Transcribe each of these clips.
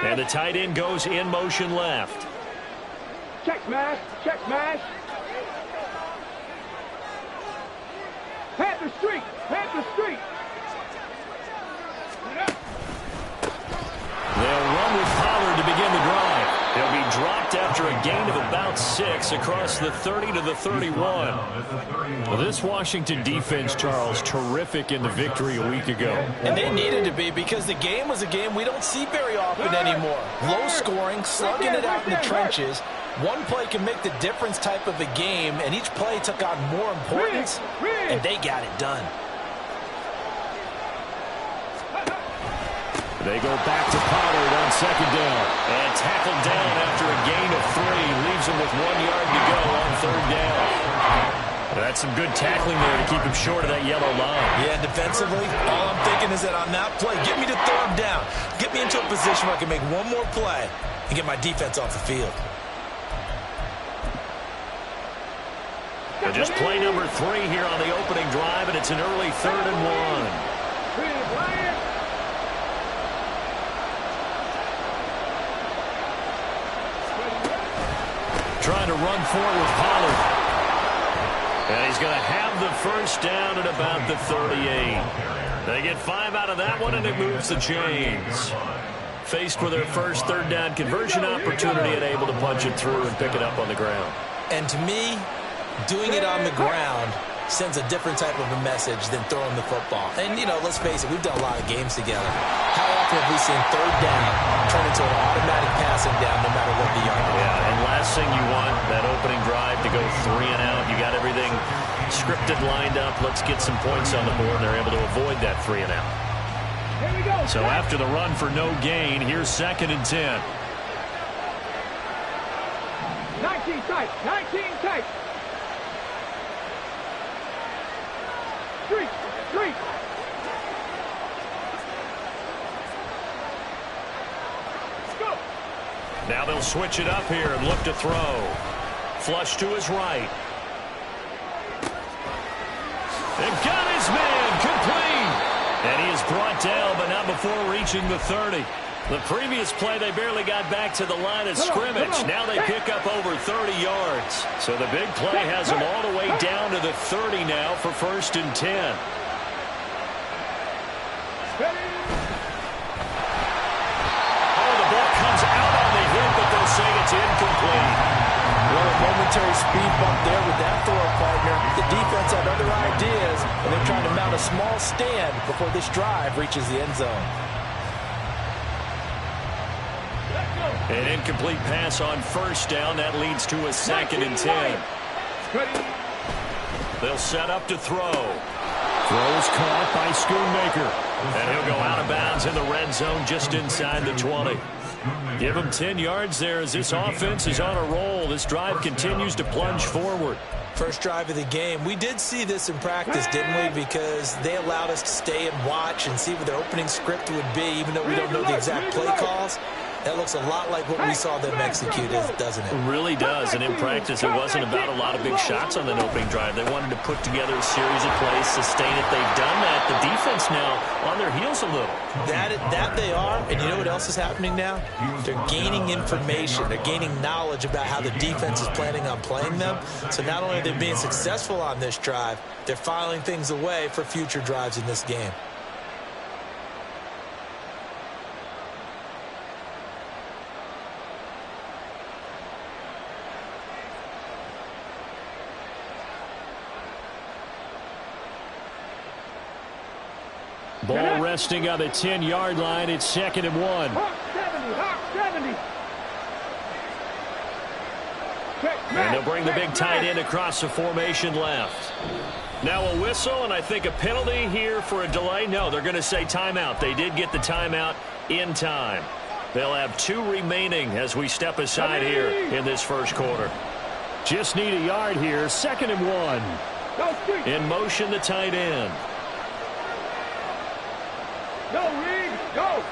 And the tight end goes in motion left. Check smash, check smash. Panther street, Panther street. They'll run with Pollard to begin the drive. He'll be dropped after a gain of about 6 across the 30 to the 31. Well, this Washington defense, Charles, terrific in the victory a week ago. And they needed to be, because the game was a game we don't see very often anymore. Low scoring, slugging it out in the trenches. One play can make the difference type of a game, and each play took on more importance, and they got it done. They go back to Pollard on second down. And tackled down after a gain of 3. Leaves him with 1 yard to go on third down. That's some good tackling there to keep him short of that yellow line. Yeah, defensively, all I'm thinking is that on that play, get me to third down. Get me into a position where I can make one more play and get my defense off the field. And just play number 3 here on the opening drive, and it's an early 3rd and 1. Trying to run for it with Pollard. And he's going to have the first down at about the 38. They get 5 out of that one, and it moves the chains. Faced with their first third down conversion opportunity and able to punch it through and pick it up on the ground. And to me, doing it on the ground sends a different type of a message than throwing the football. And, you know, let's face it, we've done a lot of games together. How often have we seen third down turn into an automatic passing down no matter what the yard is? Yeah, and last thing you want, that opening drive to go 3 and out. You got everything scripted, lined up. Let's get some points on the board. They're able to avoid that 3 and out. Here we go. So after the run for no gain, here's 2nd and 10. 19 tight, 19 tight. Street. Go. Now they'll switch it up here and look to throw. Flush to his right. They've got his man complete. And he is brought down, but not before reaching the 30. The previous play, they barely got back to the line of scrimmage. Now they pick up over 30 yards. So the big play has them all the way down to the 30 now for 1st and 10. Oh, the ball comes out on the hit, but they'll say it's incomplete. Well, a momentary speed bump there with that throw partner. The defense had other ideas, and they're trying to mount a small stand before this drive reaches the end zone. An incomplete pass on 1st down. That leads to a 2nd and 10. They'll set up to throw. Throws caught by Schoonmaker. And he'll go out of bounds in the red zone just inside the 20. Give him 10 yards there as this offense is on a roll. This drive continues to plunge forward. First drive of the game. We did see this in practice, didn't we? Because they allowed us to stay and watch and see what their opening script would be, even though we don't know the exact play calls. That looks a lot like what we saw them execute, doesn't it? It really does. And in practice, it wasn't about a lot of big shots on that opening drive. They wanted to put together a series of plays, sustain it. They've done that. The defense now on their heels a little. That they are. And you know what else is happening now? They're gaining information. They're gaining knowledge about how the defense is planning on playing them. So not only are they being successful on this drive, they're filing things away for future drives in this game. Ball resting on the 10-yard line. It's 2nd and 1. Hawk 70. And they'll bring the big tight end across the formation left. Now a whistle, and I think a penalty here for a delay. No, they're going to say timeout. They did get the timeout in time. They'll have 2 remaining as we step aside here in this first quarter. Just need a yard here. 2nd and 1. In motion, the tight end. Go, Reed, go.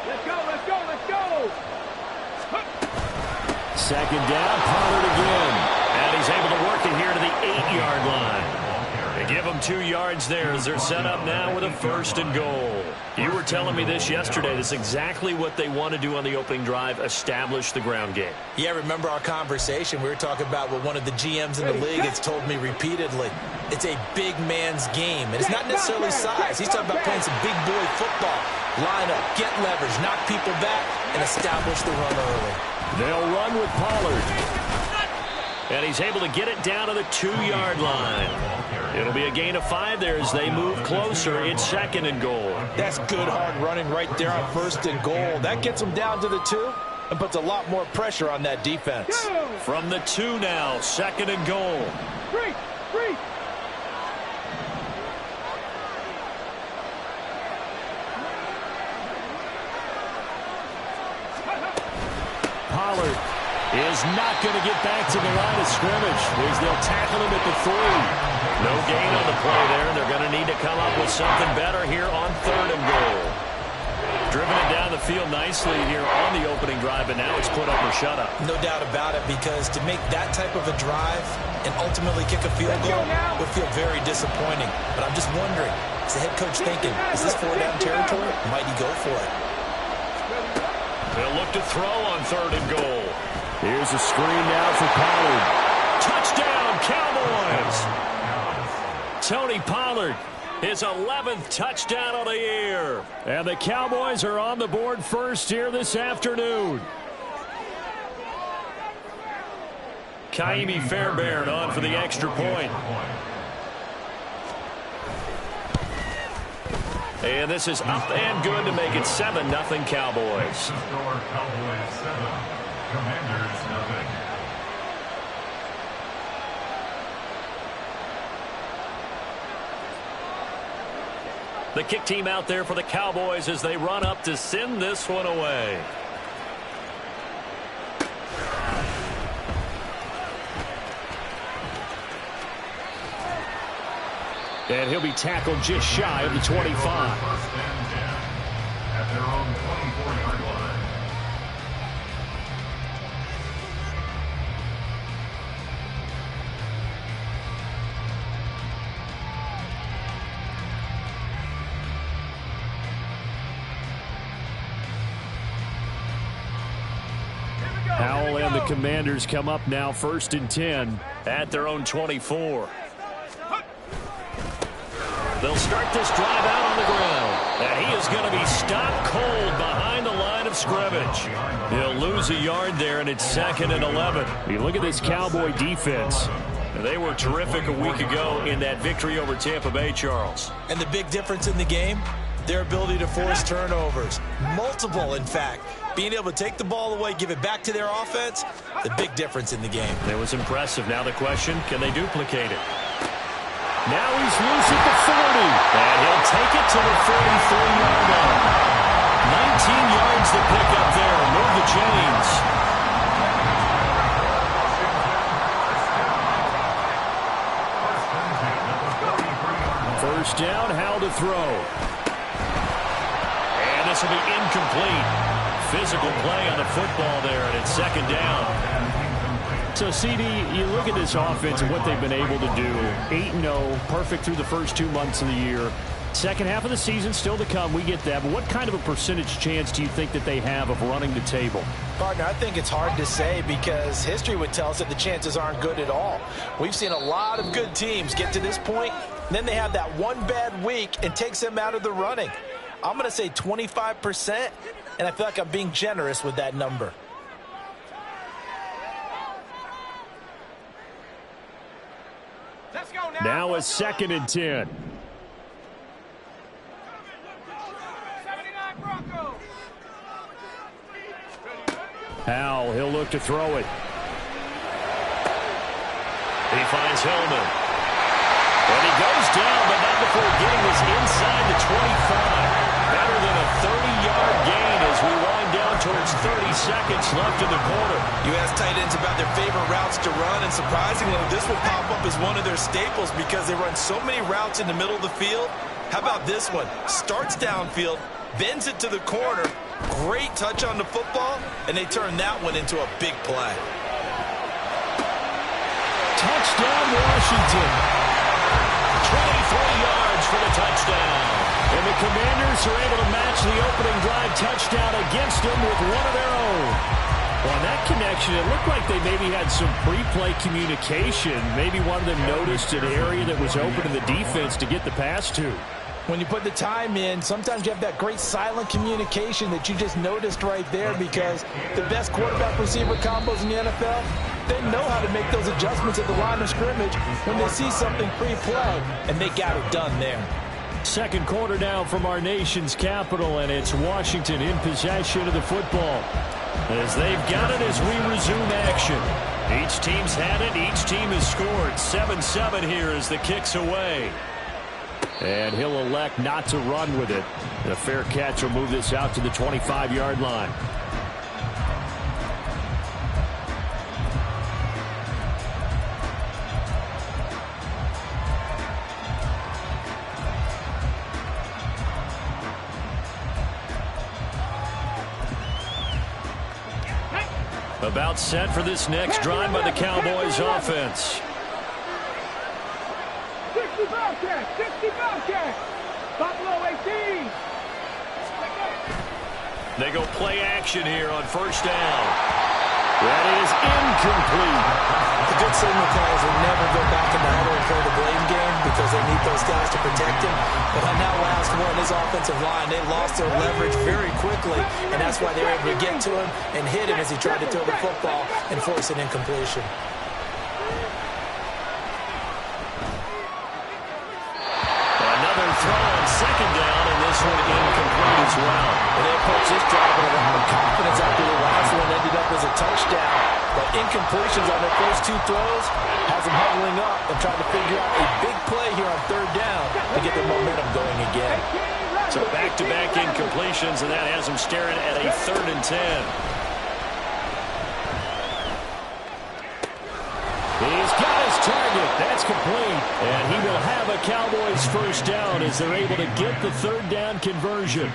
Let's go, let's go, let's go. 2nd down, Pollard again. And he's able to work it here to the 8-yard line. They give them 2 yards there as they're set up now with a 1st and goal. You were telling me this yesterday. That's exactly what they want to do on the opening drive, establish the ground game. Yeah, remember our conversation. We were talking about what one of the GMs in the league has told me repeatedly. It's a big man's game, and it's not necessarily size. He's talking about playing some big boy football. Line up, get leverage, knock people back, and establish the run early. They'll run with Pollard. And he's able to get it down to the 2-yard line. It'll be a gain of 5 there as they move closer. It's 2nd and goal. That's good hard running right there on 1st and goal. That gets them down to the 2 and puts a lot more pressure on that defense. From the 2 now, 2nd and goal. Free. Pollard is not going to get back to the line of scrimmage as they'll tackle him at the 3. No gain on the play there. They're going to need to come up with something better here on 3rd and goal. Driven it down the field nicely here on the opening drive, and now it's put up or shut up. No doubt about it, because to make that type of a drive and ultimately kick a field goal would feel very disappointing. But I'm just wondering, is the head coach thinking, is this 4-down territory? Might he go for it? They'll look to throw on 3rd and goal. Here's a screen now for Pollard. Touchdown, Cowboys! Tony Pollard, his 11th touchdown of the year. And the Cowboys are on the board first here this afternoon. Kaimi Fairbairn on for the extra point. And this is up and good to make it 7-0 Cowboys. Cowboys 7, Commanders 0. The kick team out there for the Cowboys as they run up to send this one away. And he'll be tackled just shy of the 25. First and 10 at their own 24-yard line. Howell and the Commanders come up now 1st and 10 at their own 24. They'll start this drive out on the ground. And he is going to be stopped cold behind the line of scrimmage. He'll lose a yard there, and it's 2nd and 11. You look at this Cowboy defense. They were terrific a week ago in that victory over Tampa Bay, Charles. And the big difference in the game, their ability to force turnovers. Multiple, in fact. Being able to take the ball away, give it back to their offense, the big difference in the game. It was impressive. Now the question, can they duplicate it? Now he's loose at the 40. And he'll take it to the 43-yard line. 19 yards to pick up there. Move the chains. First down, Howell to throw. And this will be incomplete. Physical play on the football there, and it's 2nd down. So, CD, you look at this offense and what they've been able to do. 8-0, perfect through the first 2 months of the year. Second half of the season still to come. We get that. But what kind of a percentage chance do you think that they have of running the table? Partner, I think it's hard to say because history would tell us that the chances aren't good at all. We've seen a lot of good teams get to this point, and then they have that one bad week and takes them out of the running. I'm going to say 25%, and I feel like I'm being generous with that number. Now a 2nd and 10. Howell, he'll look to throw it. He finds Hillman. And he goes down, but not before getting this inside the 25. Better than a 30-yard gain as we wind down towards 30 seconds left in the quarter. You ask tight ends about their favorite routes to run, and surprisingly, this will pop up as one of their staples because they run so many routes in the middle of the field. How about this one? Starts downfield, bends it to the corner, great touch on the football, and they turn that one into a big play. Touchdown, Washington. 23 yards for the touchdown. And the Commanders are able to match the opening drive touchdown against them with one of their own. Well, on that connection, it looked like they maybe had some pre-play communication. Maybe one of them noticed an area that was open to the defense to get the pass to. When you put the time in, sometimes you have that great silent communication that you just noticed right there, because the best quarterback-receiver combos in the NFL, they know how to make those adjustments at the line of scrimmage when they see something pre-play, and they got it done there. Second quarter now from our nation's capital, and it's Washington in possession of the football. As they've got it as we resume action. Each team's had it. Each team has scored. 7-7 here as the kick's away. And he'll elect not to run with it. The fair catch will move this out to the 25-yard line. About set for this next drive by the Cowboys offense. 60 Bobcat! 60 Bobcat! Buffalo 18! They go play action here on first down. That is incomplete. The good signal calls will never go back in the huddle and play the blame game because they need those guys to protect him. But on that last one, his offensive line, they lost their leverage very quickly, and that's why they were able to get to him and hit him as he tried to throw the football and force an incompletion. Another throw on second down, and this one incomplete as well. And they approached this drive with a lot of confidence after the last one ended up as a touchdown. But incompletions on their first two throws has them huddling up and trying to figure out a big play here on third down to get their momentum going again. So back-to-back incompletions, and that has them staring at a 3rd and 10. He's got his target. That's complete. And he will have a Cowboys first down as they're able to get the 3rd down conversion.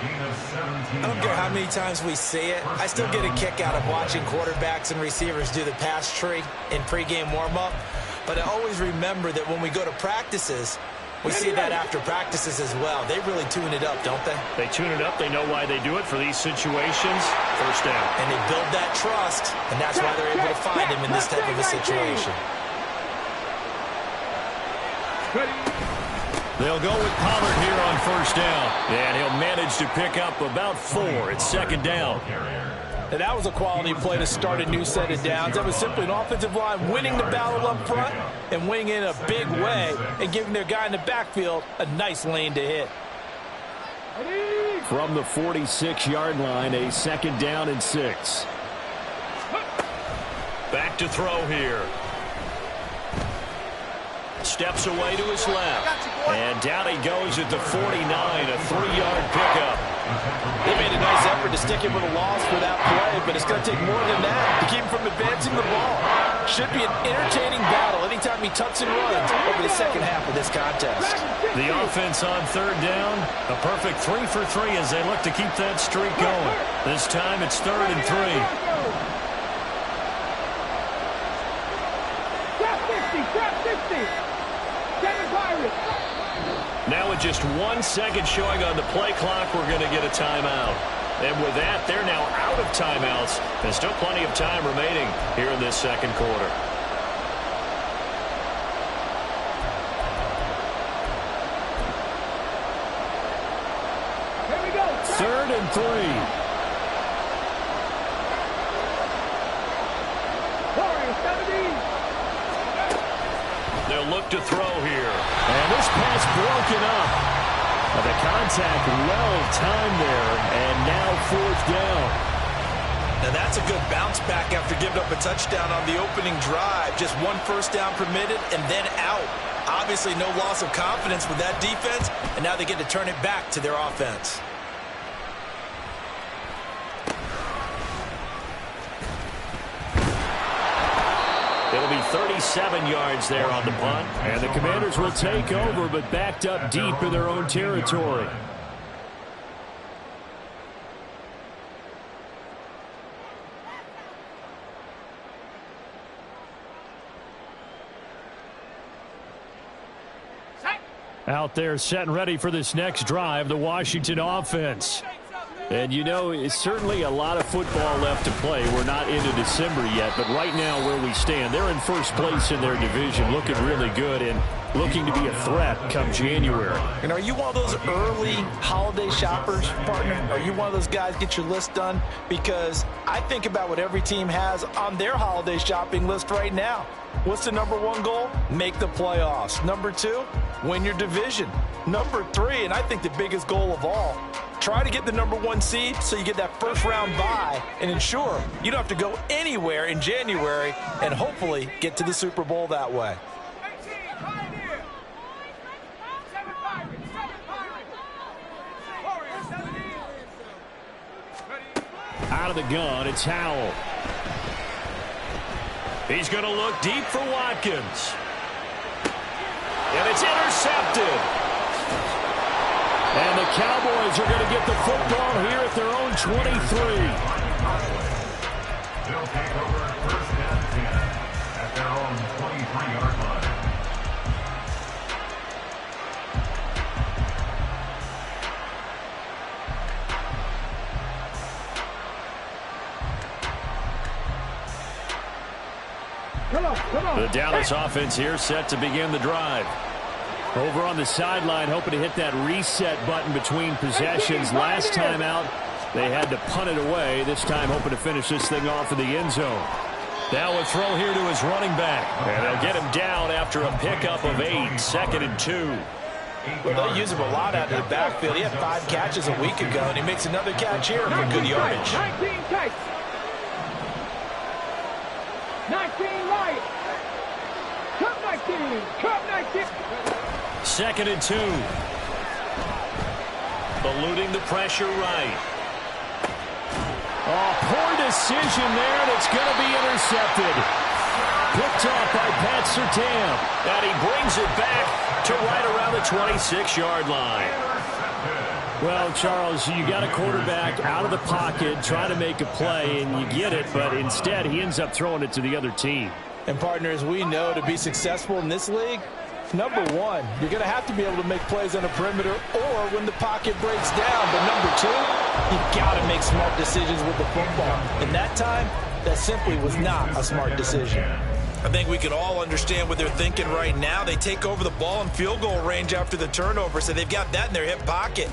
I don't care how many times we see it. I still get a kick out of watching quarterbacks and receivers do the pass tree in pregame warm-up. But I always remember that when we go to practices, we see that after practices as well. They really tune it up, don't they? They tune it up. They know why they do it for these situations. First down. And they build that trust, and that's why they're able to find him in this type of a situation. They'll go with Pollard here on first down. And he'll manage to pick up about 4. It's 2nd down. And that was a quality play to start a new set of downs. That was simply an offensive line winning the battle up front and winning in a big way and giving their guy in the backfield a nice lane to hit. From the 46-yard line, a 2nd down and 6. Back to throw here. Steps away to his left. And down he goes at the 49, a 3-yard pickup. They made a nice effort to stick him with a loss for that play, but it's going to take more than that to keep him from advancing the ball. Should be an entertaining battle anytime he tucks and runs over the second half of this contest. The offense on 3rd down, a perfect 3 for 3 as they look to keep that streak going. This time it's 3rd and 3. Trap 60! Now with just 1 second showing on the play clock, we're going to get a timeout. And with that, they're now out of timeouts. There's still plenty of time remaining here in this second quarter. Here we go. 3rd and 3. They'll look to throw here. And this pass broken up. The contact well timed there. And now 4th down. Now that's a good bounce back after giving up a touchdown on the opening drive. Just 1 first down permitted and then out. Obviously no loss of confidence with that defense. And now they get to turn it back to their offense. 7 yards there on the punt. And the Commanders will take over, but backed up deep in their own territory. Out there setting ready for this next drive, the Washington offense. And, you know, it's certainly a lot of football left to play. We're not into December yet, but right now where we stand, they're in first place in their division, looking really good and looking to be a threat come January. And are you one of those early holiday shoppers, partner? Are you one of those guys get your list done? Because I think about what every team has on their holiday shopping list right now. What's the number one goal? Make the playoffs. Number 2, win your division. Number 3, and I think the biggest goal of all, try to get the number 1 seed so you get that first round bye and ensure you don't have to go anywhere in January and hopefully get to the Super Bowl that way. Out of the gun, it's Howell. He's going to look deep for Watkins. And it's intercepted. And the Cowboys are going to get the football here at their own 23. They'll take over first and 10 at their own 23-yard line. The Dallas offense here set to begin the drive. Over on the sideline, hoping to hit that reset button between possessions. Last time out, they had to punt it away. This time, hoping to finish this thing off in the end zone. Now a throw here to his running back. And they'll get him down after a pickup of 8, 2nd and 2. Well, they'll use him a lot out of the backfield. He had 5 catches a week ago, and he makes another catch here for good yardage. 19 catch. 19 right. Cup 19. Cup 19. 2nd and 2. Eluding the pressure right. Oh, poor decision there, and it's going to be intercepted. Picked off by Pat Surtain. And he brings it back to right around the 26-yard line. Well, Charles, you got a quarterback out of the pocket trying to make a play, and you get it, but instead he ends up throwing it to the other team. And, partners, we know to be successful in this league, number 1, you're going to have to be able to make plays on the perimeter or when the pocket breaks down. But number 2, you've got to make smart decisions with the football. And that time, that simply was not a smart decision. I think we can all understand what they're thinking right now. They take over the ball in field goal range after the turnover, so they've got that in their hip pocket.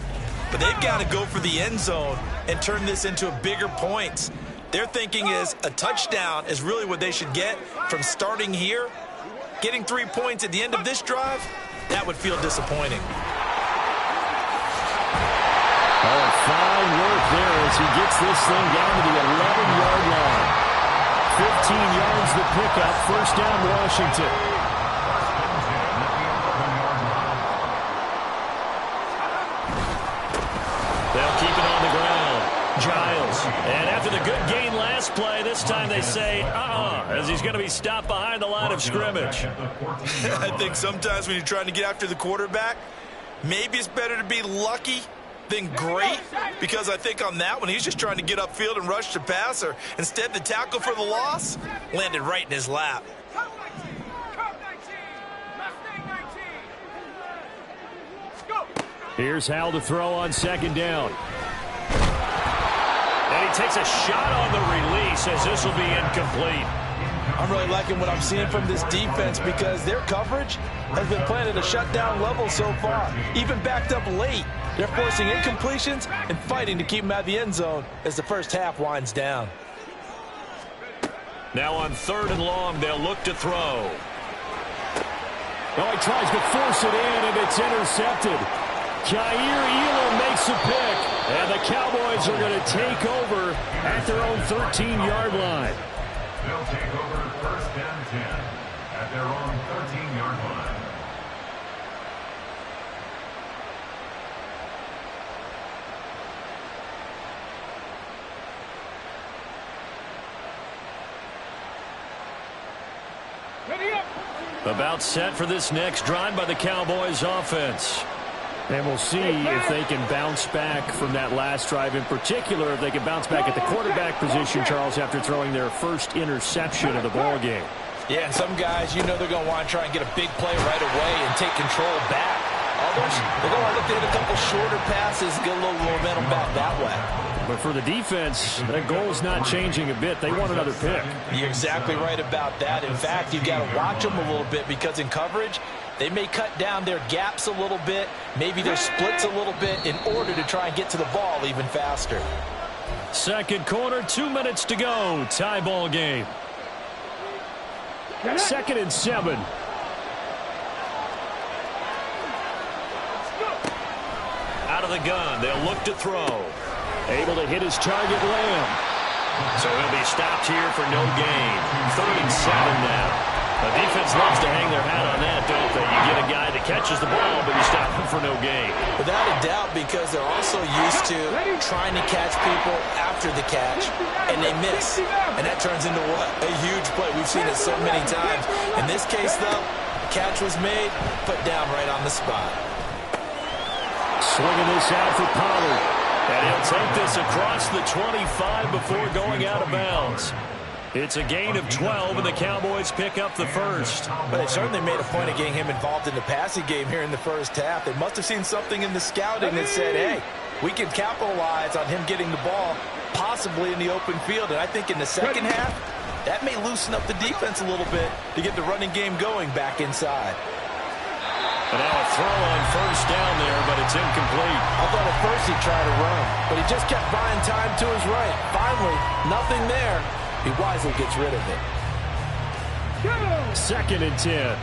But they've got to go for the end zone and turn this into bigger points. Their thinking is a touchdown is really what they should get from starting here. Getting 3 points at the end of this drive, that would feel disappointing. Oh, fine work there as he gets this thing down to the 11-yard line. 15 yards the pickup, first down Washington. They'll keep it on the ground. Giles. And after the good gain last play, this time they say, as he's going to be stopped behind the line of scrimmage. I think sometimes when you're trying to get after the quarterback, maybe it's better to be lucky than great, because I think on that one, he's just trying to get upfield and rush the passer. Instead, the tackle for the loss landed right in his lap. Here's Howell to throw on 2nd down. And he takes a shot on the release as this will be incomplete. I'm really liking what I'm seeing from this defense because their coverage has been playing at a shutdown level so far. Even backed up late, they're forcing incompletions and fighting to keep them out of the end zone as the first half winds down. Now on 3rd and long, they'll look to throw. Oh, he tries to force it in, and it's intercepted. Jair Elam makes a pick, and the Cowboys are going to take over at their own 13-yard line. They'll take over first and 10 at their own 13-yard line. About set for this next drive by the Cowboys offense. And we'll see if they can bounce back from that last drive. In particular, if they can bounce back at the quarterback position, Charles, after throwing their first interception of the ball game. Yeah, and some guys, you know they're going to want to try and get a big play right away and take control back. Others, they're going to look at a couple shorter passes, get a little momentum back that way. But for the defense, that goal's not changing a bit. They want another pick. You're exactly right about that. In fact, you've got to watch them a little bit because in coverage, they may cut down their gaps a little bit, maybe their splits a little bit in order to try and get to the ball even faster. Second quarter, 2 minutes to go. Tie ball game. 2nd and 7. Out of the gun, they'll look to throw. Able to hit his target, Lamb. So he'll be stopped here for no gain. 3rd and 7 now. The defense loves to hang their hat on that, don't they? You get a guy that catches the ball, but you stop him for no gain. Without a doubt, because they're also used to trying to catch people after the catch, and they miss. And that turns into what? A huge play. We've seen it so many times. In this case, though, the catch was made, put down right on the spot. Swinging this out for Pollard. And he'll take this across the 25 before going out of bounds. It's a gain of 12, and the Cowboys pick up the first. But they certainly made a point of getting him involved in the passing game here in the first half. They must have seen something in the scouting that said, hey, we can capitalize on him getting the ball possibly in the open field. And I think in the second half, that may loosen up the defense a little bit to get the running game going back inside. And now a throw on first down there, but it's incomplete. I thought at first he'd try to run, but he just kept buying time to his right. Finally, nothing there. He wisely gets rid of it. 2nd and 10.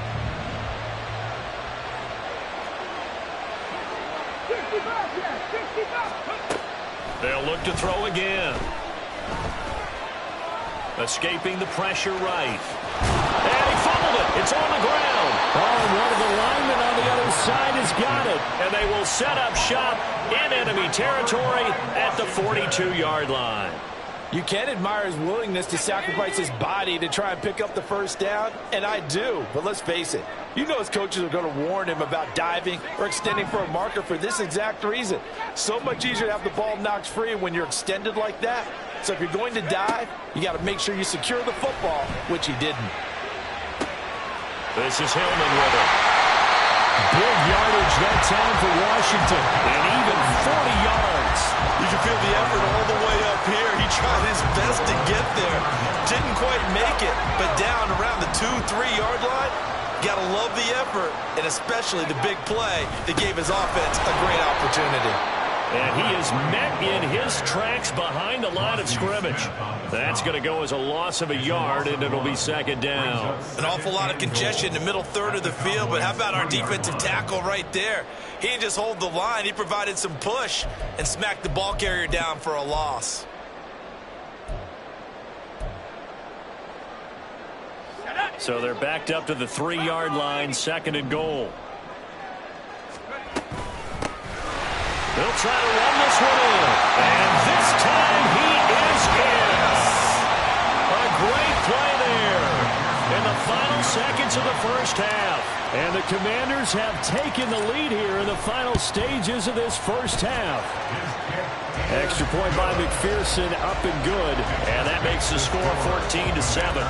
They'll look to throw again. Escaping the pressure right. And he fumbled it. It's on the ground. Oh, and one of the linemen on the other side has got it. And they will set up shop in enemy territory at the 42-yard line. You can admire his willingness to sacrifice his body to try and pick up the first down, and I do. But let's face it, you know his coaches are going to warn him about diving or extending for a marker for this exact reason. So much easier to have the ball knocked free when you're extended like that. So if you're going to dive, you got to make sure you secure the football, which he didn't. This is Hillman with it. Big yardage that time for Washington. And even 40 yards. You can feel the effort all the way up here. He tried his best to get there. Didn't quite make it, but down around the 2-3 yard line, got to love the effort, and especially the big play that gave his offense a great opportunity. And he is met in his tracks behind the line of scrimmage. That's going to go as a loss of a yard, and it'll be 2nd down. An awful lot of congestion in the middle third of the field, but how about our defensive tackle right there? He didn't just hold the line. He provided some push and smacked the ball carrier down for a loss. So they're backed up to the 3-yard line, 2nd and goal. They'll try to run this one in. And this time he is in. A great play there in the final seconds of the first half. And the Commanders have taken the lead here in the final stages of this first half. Extra point by McPherson, up and good. And that makes the score 14-7.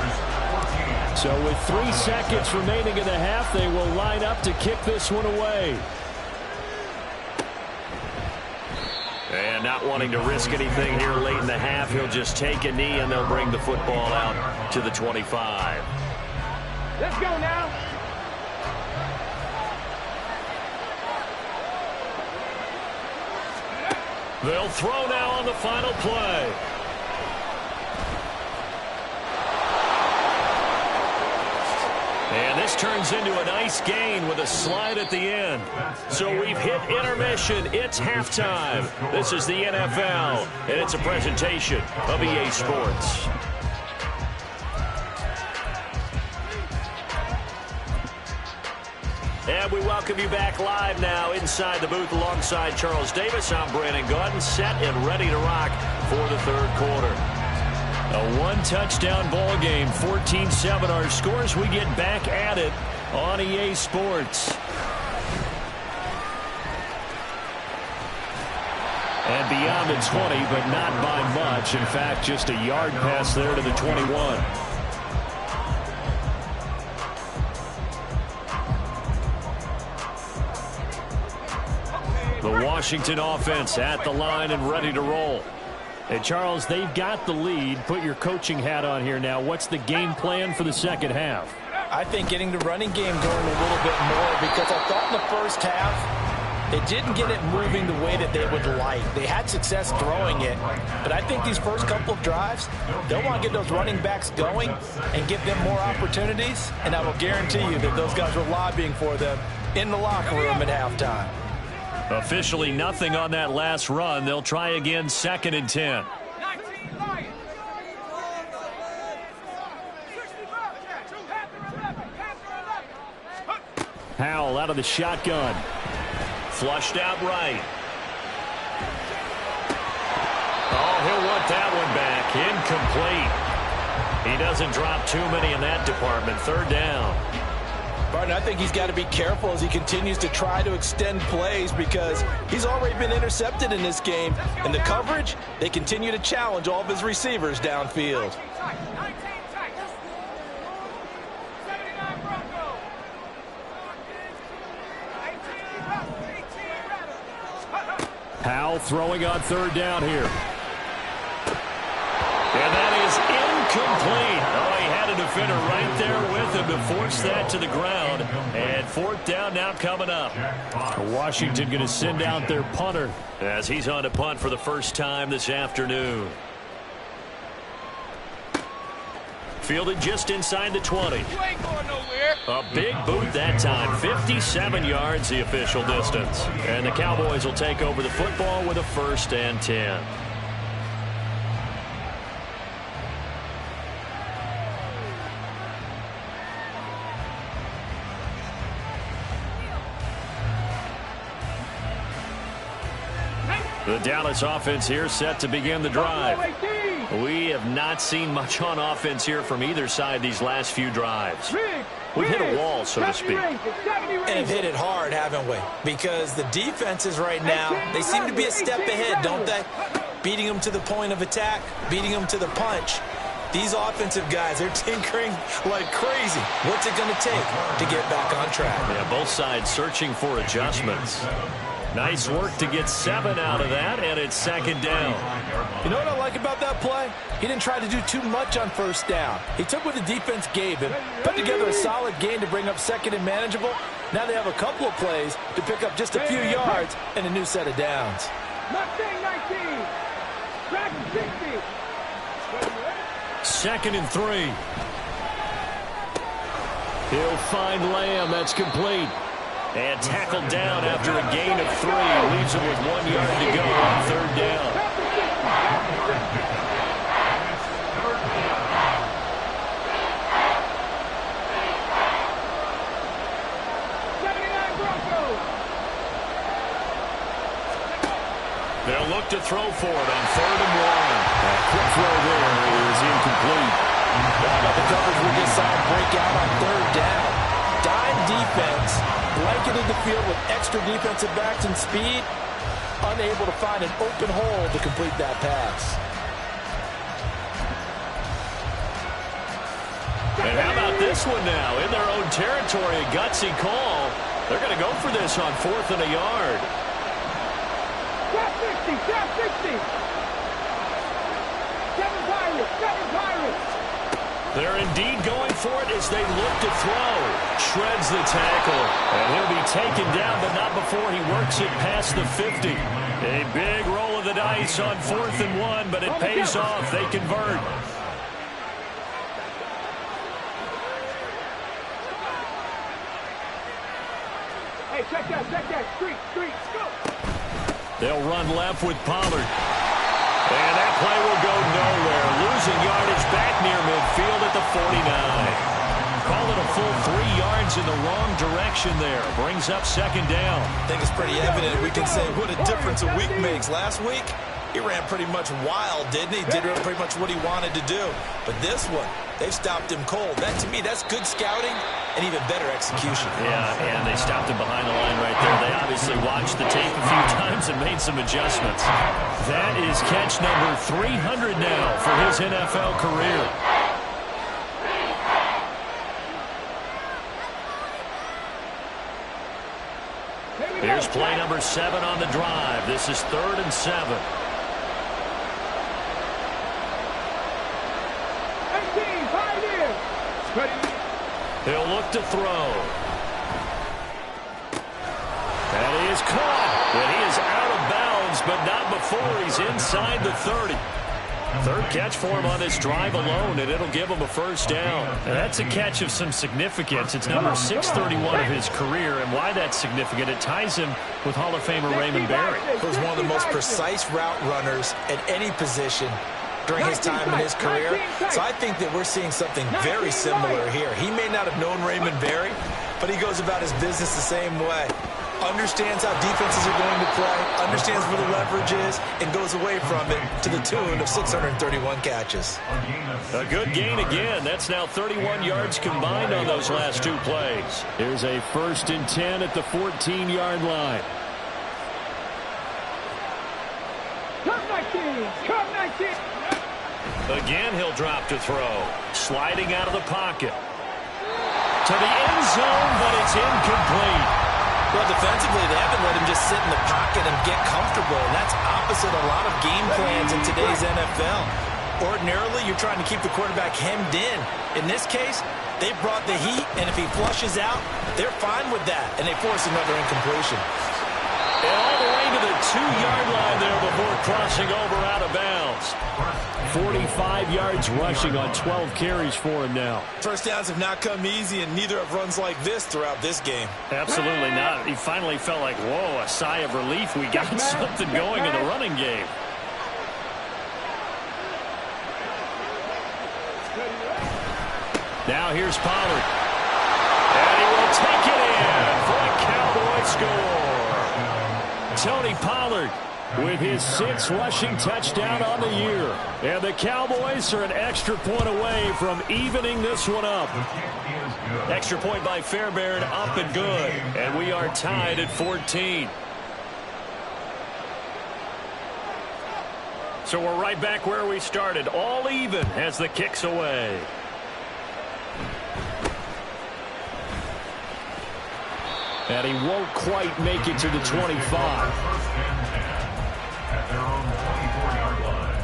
So with 3 seconds remaining in the half, they will line up to kick this one away. And not wanting to risk anything here late in the half, he'll just take a knee and they'll bring the football out to the 25. Let's go now. They'll throw now on the final play. And this turns into a nice gain with a slide at the end. So we've hit intermission. It's halftime. This is the NFL, and it's a presentation of EA Sports. And we welcome you back live now inside the booth alongside Charles Davis. I'm Brandon Gaudin, set and ready to rock for the third quarter. A one-touchdown ball game, 14-7 our scores. We get back at it on EA Sports. And beyond the 20, but not by much. In fact, just a yard pass there to the 21. The Washington offense at the line and ready to roll. And Charles, they've got the lead. Put your coaching hat on here now. What's the game plan for the second half? I think getting the running game going a little bit more, because I thought in the first half they didn't get it moving the way that they would like. They had success throwing it, but I think these first couple of drives, they'll want to get those running backs going and give them more opportunities, and I will guarantee you that those guys were lobbying for them in the locker room at halftime. Officially nothing on that last run. They'll try again, 2nd and 10. Howell out of the shotgun. Flushed out right. Oh, he'll want that one back. Incomplete. He doesn't drop too many in that department. 3rd down. Barton, I think he's got to be careful as he continues to try to extend plays, because he's already been intercepted in this game. And the coverage, they continue to challenge all of his receivers downfield. Howell throwing on 3rd down here. And that is incomplete. Oh, he had a defender right there with him to force that to the ground. And 4th down now coming up. Washington going to send out their punter as he's on to punt for the first time this afternoon. Fielded just inside the 20. You ain't going nowhere. A big boot that time. 57 yards the official distance. And the Cowboys will take over the football with a 1st and 10. The Dallas offense here set to begin the drive. We have not seen much on offense here from either side these last few drives. We've hit a wall, so to speak. And have hit it hard, haven't we? Because the defenses right now, they seem to be a step ahead, don't they? Beating them to the point of attack, beating them to the punch. These offensive guys, they're tinkering like crazy. What's it going to take to get back on track? Yeah, both sides searching for adjustments. Nice work to get 7 out of that, and it's 2nd down. You know what I like about that play? He didn't try to do too much on 1st down. He took what the defense gave him, put together a solid gain to bring up 2nd and manageable. Now they have a couple of plays to pick up just a few yards and a new set of downs. 19, track 60. 2nd and 3. He'll find Lamb. That's complete. And tackled down after a gain of 3. Leaves him with 1 yard to go on 3rd down. They'll look to throw for it on 3rd and 1. A quick throw there is incomplete. How about the coverage with this side break out on 3rd down? Dime defense. Blanketed the field with extra defensive backs and speed, unable to find an open hole to complete that pass. And how about this one now? In their own territory, a gutsy call. They're going to go for this on 4th and a yard. Trap 60, trap 60. 7 Pirates. They're indeed going for it as they look to throw. Shreds the tackle. And he'll be taken down, but not before he works it past the 50. A big roll of the dice on 4th and 1, but it pays off. They convert. Hey, check that. Street, go. They'll run left with Pollard. And that play will go nowhere. Losing yardage back near midfield at the 49. Call it a full 3 yards in the wrong direction there. Brings up 2nd down. I think it's pretty evident. We can say what a difference a week makes. Last week, He ran pretty much wild, didn't he? Did pretty much what he wanted to do. But this one, they've stopped him cold. That, to me, that's good scouting and even better execution. Yeah, and they stopped him behind the line right there. They obviously watched the tape a few times and made some adjustments. That is catch number 300 now for his NFL career. Here's play number 7 on the drive. This is 3rd and 7. 18, 5 in. He'll look to throw. That is caught. And he is out of bounds, but not before he's inside the 30. 3rd catch for him on this drive alone, and it'll give him a first down. And that's a catch of some significance. It's number 631 of his career, and why that's significant, it ties him with Hall of Famer Raymond Berry. He was one of the most precise route runners at any position during his time in his career. So I think that we're seeing something very similar here. He may not have known Raymond Berry, but he goes about his business the same way. Understands how defenses are going to play, understands where the leverage is, and goes away from it to the tune of 631 catches. A good gain again. That's now 31 yards combined on those last 2 plays. Here's a 1st and 10 at the 14-yard line. Come 19, come 19. Again, he'll drop to throw. Sliding out of the pocket. To the end zone, but it's incomplete. Well, defensively, they haven't let him just sit in the pocket and get comfortable, and that's opposite a lot of game plans in today's NFL. Ordinarily, you're trying to keep the quarterback hemmed in. In this case, they brought the heat, and if he flushes out, they're fine with that, and they force another incompletion. And all the way to the 2-yard line there before crossing over out of bounds. 45 yards rushing on 12 carries for him now. First downs have not come easy, and neither have runs like this throughout this game. Absolutely not. He finally felt like, whoa, a sigh of relief. We got something going in the running game. Now here's Pollard. And he will take it in for a Cowboy score. Tony Pollard with his 6th rushing touchdown on the year. And the Cowboys are an extra point away from evening this one up. Extra point by Fairbairn, up and good. And we are tied at 14. So we're right back where we started, all even as the kick's away. And he won't quite make it to the 25. At their own 24-yard line.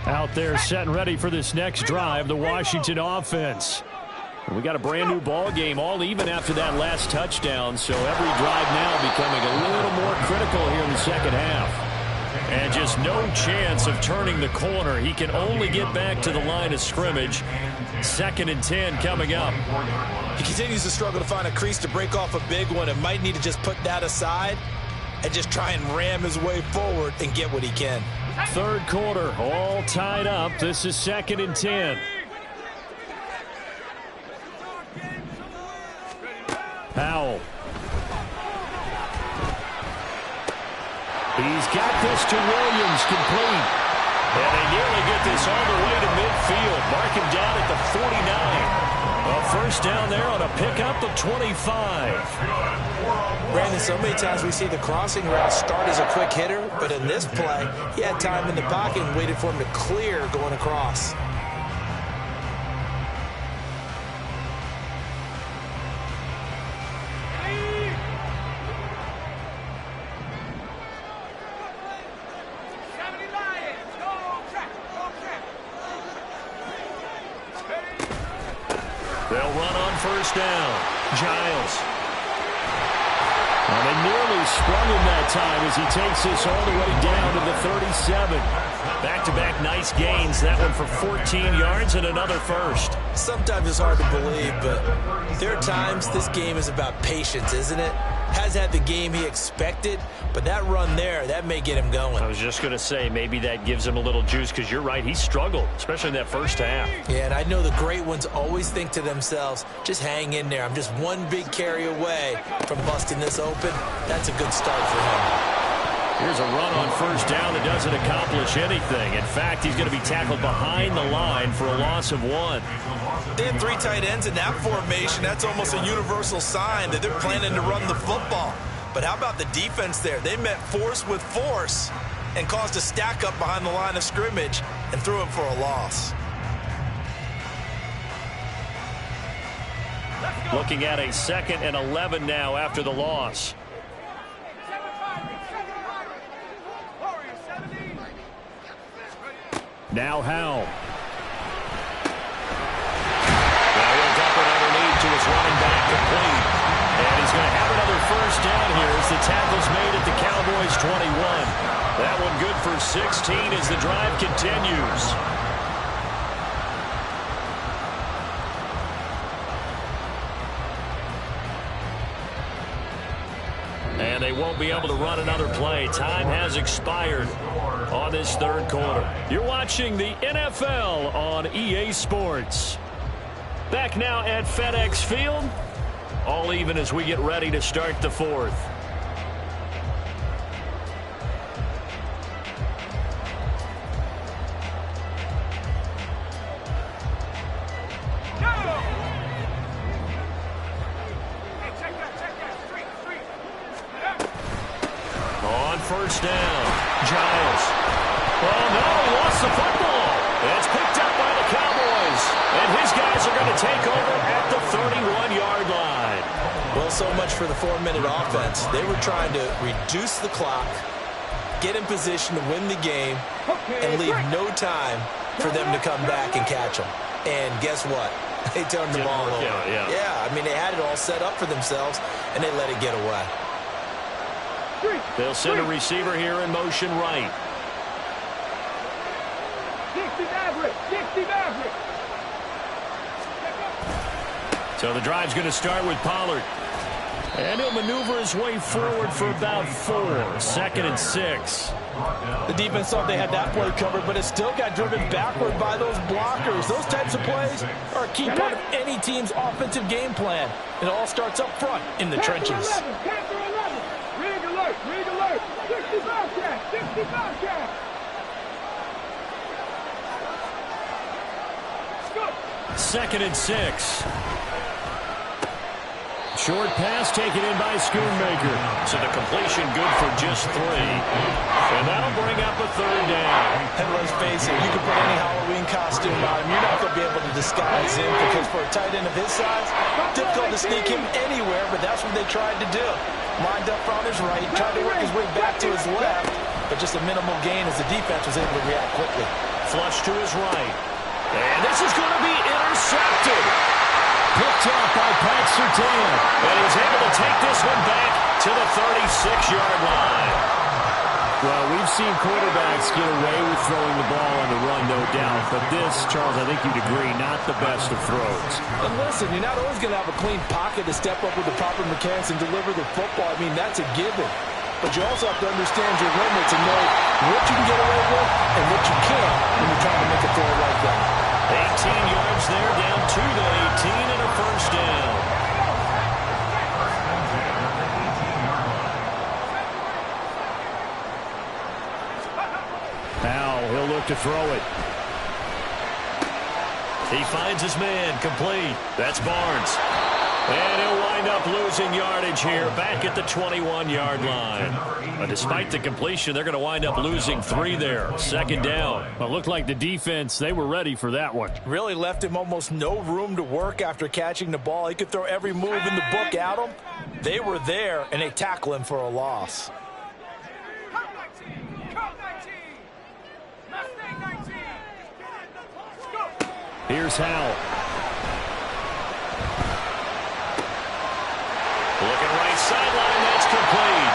Out there set and ready for this next drive, the Washington offense. We got a brand new ball game, all even after that last touchdown, so every drive now becoming a little more critical here in the second half. And just no chance of turning the corner. He can only get back to the line of scrimmage. 2nd and 10 coming up. He continues to struggle to find a crease to break off a big one, and might need to just put that aside and just try and ram his way forward and get what he can. 3rd quarter, all tied up. This is 2nd and 10. Powell. He's got this to Williams, complete. And they nearly get this all the way to midfield. Mark him down at the 49. A first down there on a pickup of 25. Brandon, so many times we see the crossing route start as a quick hitter, but in this play, he had time in the pocket and waited for him to clear going across. They'll run on first down. Giles. And they nearly sprung him that time as he takes this all the way down to the 37. Back-to-back nice gains. That one for 14 yards and another first. Sometimes it's hard to believe, but there are times this game is about patience, isn't it? Has had the game he expected, but that run there, that may get him going. I was just going to say, maybe that gives him a little juice, because you're right, he struggled, especially in that first half. Yeah, and I know the great ones always think to themselves, just hang in there. I'm just one big carry away from busting this open. That's a good start for him. Here's a run on first down that doesn't accomplish anything. In fact, he's going to be tackled behind the line for a loss of 1. They had 3 tight ends in that formation. That's almost a universal sign that they're planning to run the football. But how about the defense there? They met force with force and caused a stack up behind the line of scrimmage and threw him for a loss. Looking at a 2nd and 11 now after the loss. Now Howell. Now he'll dump it underneath to his running back, complete. And he's going to have another first down here as the tackle's made at the Cowboys 21. That one good for 16 as the drive continues. And they won't be able to run another play. Time has expired on this third quarter. You're watching the NFL on EA Sports. Back now at FedEx Field. All even as we get ready to start the fourth. First down. Giles. Oh, no, he lost the football. It's picked up by the Cowboys. And his guys are going to take over at the 31-yard line. Well, so much for the 4-minute offense. They were trying to reduce the clock, get in position to win the game, and leave no time for them to come back and catch them. And guess what? They turned the ball over. Yeah, I mean, they had it all set up for themselves, and they let it get away. They'll send a receiver here in motion right. 60 Maverick! 60 Maverick! So the drive's going to start with Pollard. And he'll maneuver his way forward for about 4. 2nd and 6. The defense thought they had that play covered, but it still got driven backward by those blockers. Those types of plays are a key part of any team's offensive game plan. It all starts up front in the trenches. Rig alert! Rig alert! 65 cat! 65 cat! Go! 2nd and 6. Short pass taken in by Schoonmaker. So the completion good for just 3. And that'll bring up a 3rd down. And let's face it, you can put any Halloween costume on him. You're not going to be able to disguise him because for a tight end of his size, difficult to sneak him anywhere, but that's what they tried to do. Lined up on his right, tried to work his way back to his left, but just a minimal gain as the defense was able to react quickly. Flush to his right. And this is going to be intercepted. Picked up by Pat Surtain. And he's able to take this one back to the 36-yard line. Well, we've seen quarterbacks get away with throwing the ball on the run, no doubt. But this, Charles, I think you'd agree, not the best of throws. And listen, you're not always going to have a clean pocket to step up with the proper mechanics and deliver the football. I mean, that's a given. But you also have to understand your limits and know what you can get away with and what you can't when you're trying to make a throw like that. 18 yards there, down to the 18 and a first down. Now he'll look to throw it. He finds his man, complete. That's Barnes. And he'll wind up losing yardage here back at the 21-yard line. But despite the completion, they're going to wind up losing 3 there. 2nd down. Well, it looked like the defense, they were ready for that one. Really left him almost no room to work after catching the ball. He could throw every move in the book at him. They were there, and they tackle him for a loss. Here's Howell. Looking right sideline, that's complete.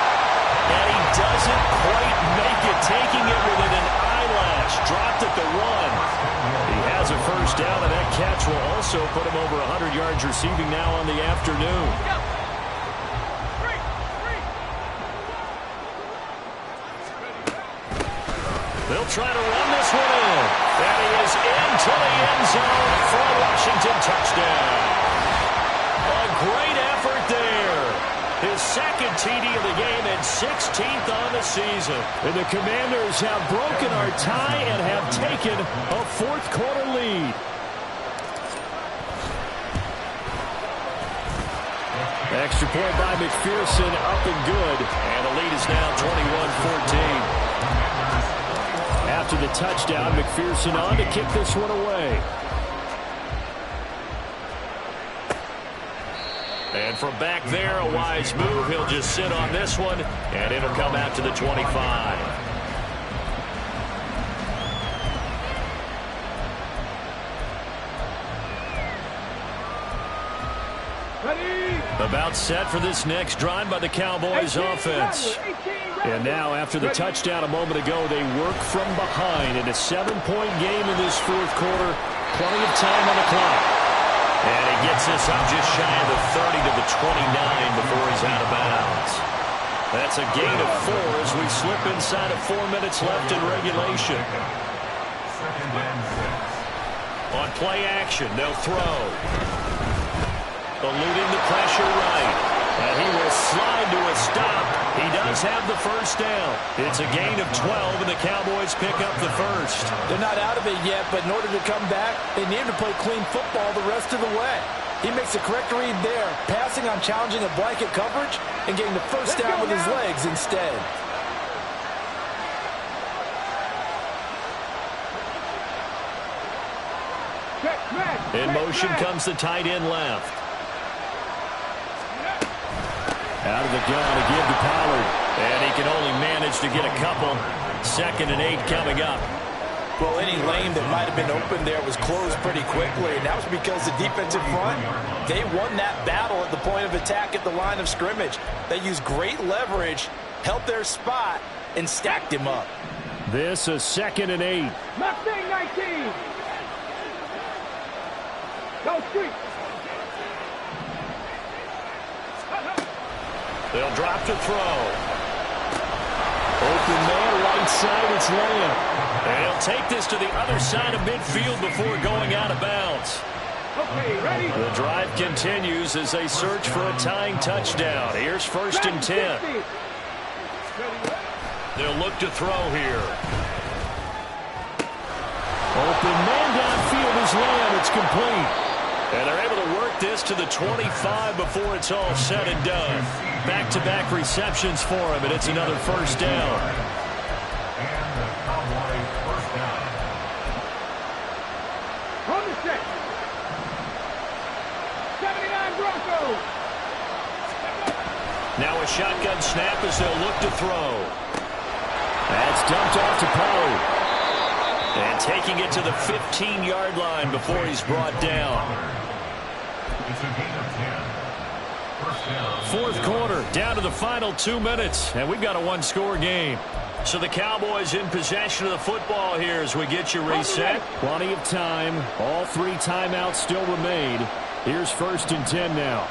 And he doesn't quite make it, taking it within an eyelash. Dropped at the 1. He has a first down, and that catch will also put him over 100 yards receiving now on the afternoon. They'll try to run this one in. And he is into the end zone for a Washington touchdown. A great effort there. His second TD of the game and 16th on the season. And the Commanders have broken our tie and have taken a fourth-quarter lead. Extra point by McPherson, up and good. And the lead is now 21-14. After the touchdown, McPherson on to kick this one away. And from back there, a wise move. He'll just sit on this one, and it'll come out to the 25. About set for this next drive by the Cowboys offense. And now, after the touchdown a moment ago, they work from behind in a 7-point game in this fourth quarter. Plenty of time on the clock. And he gets this up just shy of the 30 to the 29 before he's out of bounds. That's a gain of 4 as we slip inside of 4 minutes left in regulation. On play action, they'll throw. Eluding the pressure right. And he will slide to a stop. He does have the first down. It's a gain of 12, and the Cowboys pick up the first. They're not out of it yet, but in order to come back, they need to play clean football the rest of the way. He makes the correct read there, passing on challenging a blanket coverage and getting the first down with his legs instead. In motion comes the tight end left. Out of the gun again to Pollard. And he can only manage to get a couple. 2nd and 8 coming up. Well, any lane that might have been open there was closed pretty quickly, and that was because the defensive front, they won that battle at the point of attack at the line of scrimmage. They used great leverage, held their spot, and stacked him up. This a 2nd and 8. Mustang 19. Go street. They'll drop to throw. Open man, right side, it's Lamb. And he'll take this to the other side of midfield before going out of bounds. Okay, ready? The drive continues as they search for a tying touchdown. Here's 1st and 10. They'll look to throw here. Open man downfield is Lamb. It's complete. And they're able to work this to the 25 before it's all said and done. Back-to-back receptions for him, and it's another first down. And the Cowboys first down. On the set. 79 Broncos. Now a shotgun snap as they'll look to throw. That's dumped off to Pollard. And taking it to the 15-yard line before he's brought down. It's a gain of 10. First down. Fourth quarter, down to the final 2 minutes, and we've got a one-score game. So the Cowboys in possession of the football here as we get you reset. Plenty of time. All 3 timeouts still remain. Here's 1st and 10 now.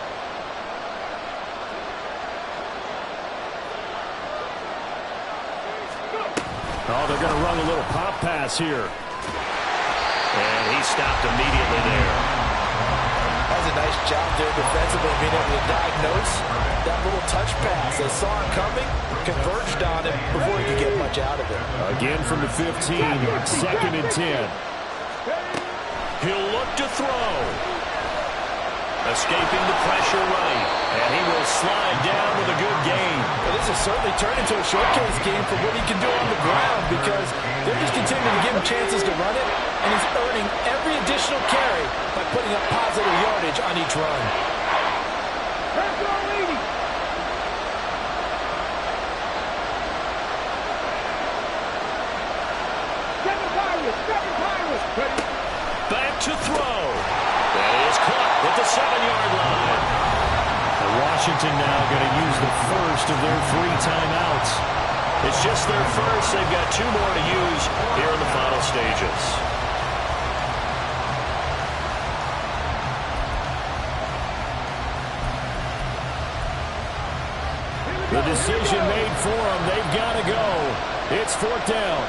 Oh, they're going to run a little pop pass here. And he stopped immediately there. That was a nice job there defensively, being able to diagnose that little touch pass. They saw it coming, converged on it before he could get much out of it. Again from the 15, 2nd and 10. He'll look to throw. Escaping the pressure right. And he will slide down with a good gain. Well, this has certainly turned into a showcase game for what he can do on the ground because they're just continuing to give him chances to run it, and he's earning every additional carry by putting up positive yardage on each run. Back to throw. That is caught at the 7-yard line. Washington now going to use the first of their 3 timeouts. It's just their first. They've got 2 more to use here in the final stages. The decision made for them. They've got to go. It's 4th down.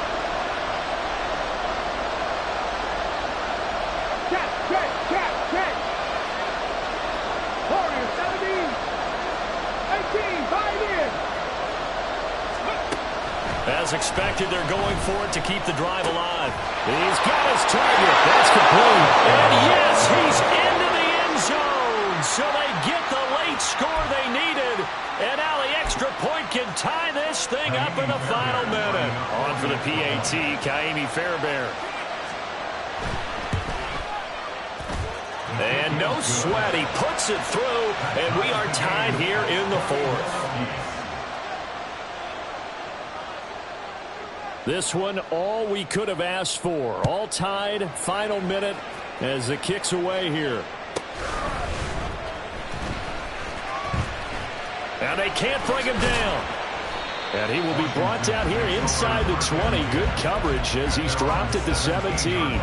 As expected, they're going for it to keep the drive alive. He's got his target. That's complete. And yes, he's into the end zone. So they get the late score they needed. And now the extra point can tie this thing up in the final minute. On for the PAT, Kaimi Fairbairn. And no sweat. He puts it through, and we are tied here in the fourth. This one, all we could have asked for. All tied, final minute as the kick's away here. And they can't bring him down. And he will be brought down here inside the 20. Good coverage as he's dropped at the 17.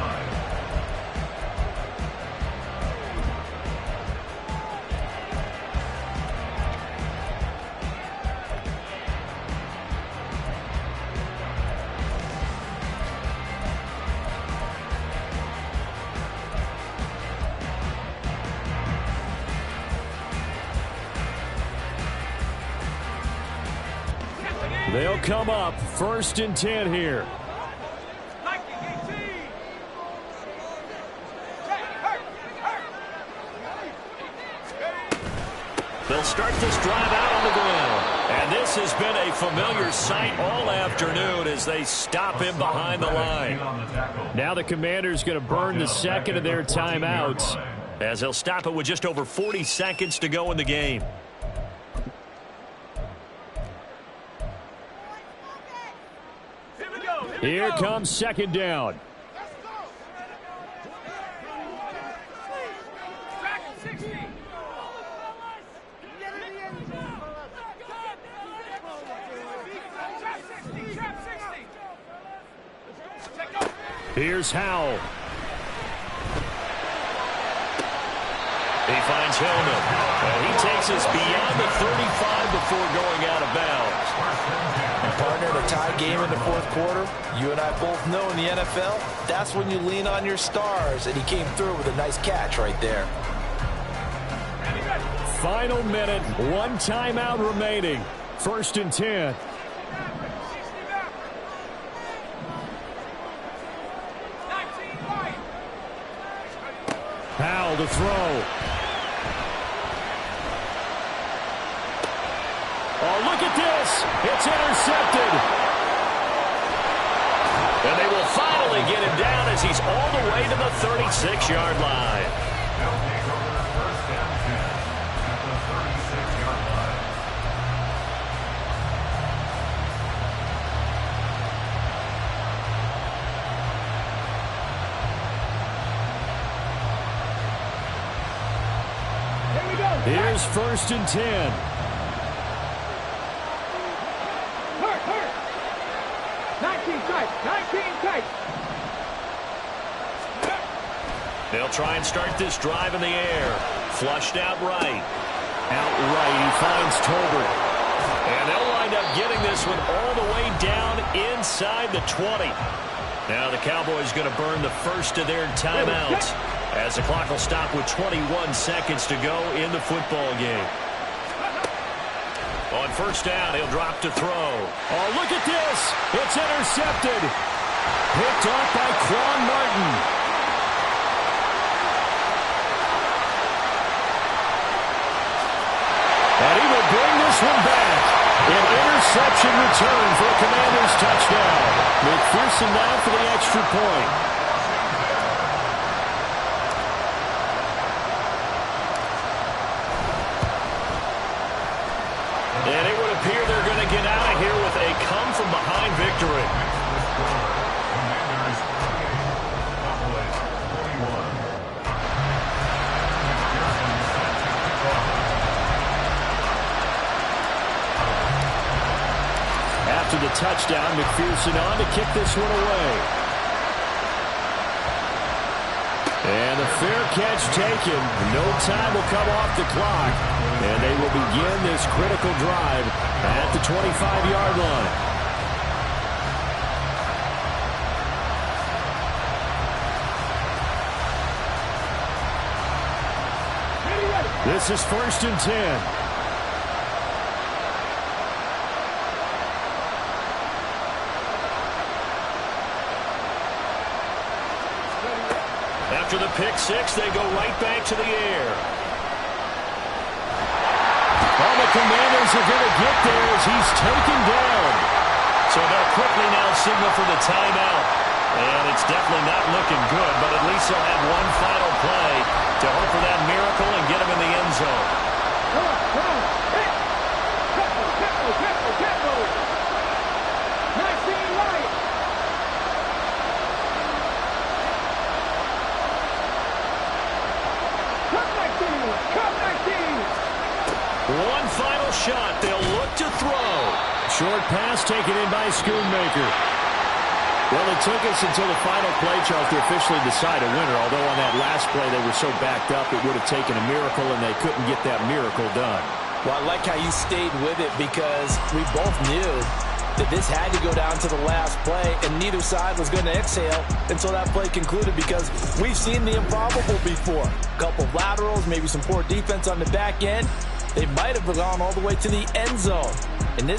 They'll come up 1st and 10 here. They'll start this drive out on the ground. And this has been a familiar sight all afternoon as they stop him behind the line. Now the Commanders going to burn the second of their timeouts as they'll stop it with just over 40 seconds to go in the game. Here comes 2nd down. Here's Howell. He finds Hillman. And he takes us beyond the 35 before going out of bounds. Partner, in a tie game in the fourth quarter, you and I both know in the NFL, that's when you lean on your stars, and he came through with a nice catch right there. Final minute, 1 timeout remaining. 1st and 10. Howell to throw. Oh, look at this. It's intercepted. And they will finally get him down as he's all the way to the 36-yard line. Here's 1st and 10. Hurt. 19 tight. They'll try and start this drive in the air. Flushed out right. Out right, he finds Tolbert. And they'll wind up getting this one all the way down inside the 20. Now the Cowboys going to burn the first of their timeouts as the clock will stop with 21 seconds to go in the football game. On 1st down, he'll drop to throw. Oh, look at this. It's intercepted. Picked off by Quan Martin. And he will bring this one back. An interception return for a Commanders touchdown. McPherson now for the extra point. And it would appear they're going to get out of here with a come-from-behind victory. Commanders 28, Cowboys 41. After the touchdown, McPherson on to kick this one away. And a fair catch taken. No time will come off the clock. And they will begin this critical drive at the 25-yard line. This is 1st and 10. 19 After the pick six, they go right back to the air. Well, the Commanders are going to get there as he's taken down. So they'll quickly now signal for the timeout. And it's definitely not looking good, but at least they'll have one final play to hope for that miracle and get him in the end zone. Come on, come on. Hit. Tempo. 19 right. Cut 19. One final shot. They'll look to throw. Short pass taken in by Schoonmaker. Well, it took us until the final play, Charles, to officially decide a winner. Although on that last play they were so backed up, it would have taken a miracle, and they couldn't get that miracle done. Well, I like how you stayed with it because we both knew that this had to go down to the last play, and neither side was going to exhale until that play concluded because we've seen the improbable before. A couple of laterals, maybe some poor defense on the back end. They might have gone all the way to the end zone. In this